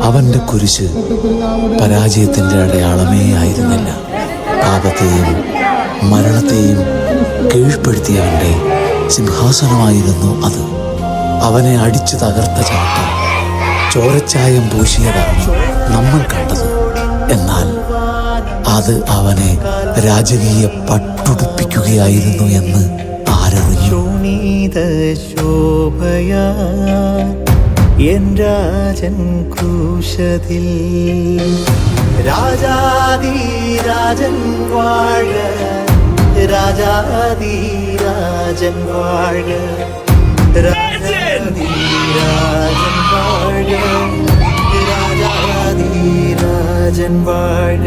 അവന്റെ കുരിശ് പരാജയത്തിന്റെ അടയാളമേ ആയിരുന്നില്ല. പാപത്തെയും മരണത്തെയും കീഴ്പ്പെടുത്തിയവന്റെ സിംഹാസനമായിരുന്നു അത്. അവനെ അടിച്ചു തകർത്ത ചാട്ടം, ചോരച്ചായം പൂശിയതാണ് നമ്മൾ കണ്ടത്. എന്നാൽ അത് അവനെ രാജകീയ പട്ടുടുപ്പിക്കുകയായിരുന്നു എന്ന് ആരറിഞ്ഞു? എൻ രാജൻ ക്രൂശതിൽ രാജാധിരാജൻ വാഴ, രാജാധിരാജൻ വാഴ, രാജാധിരാജൻ വാഴ, രാജാധിരാജൻ വാഴ.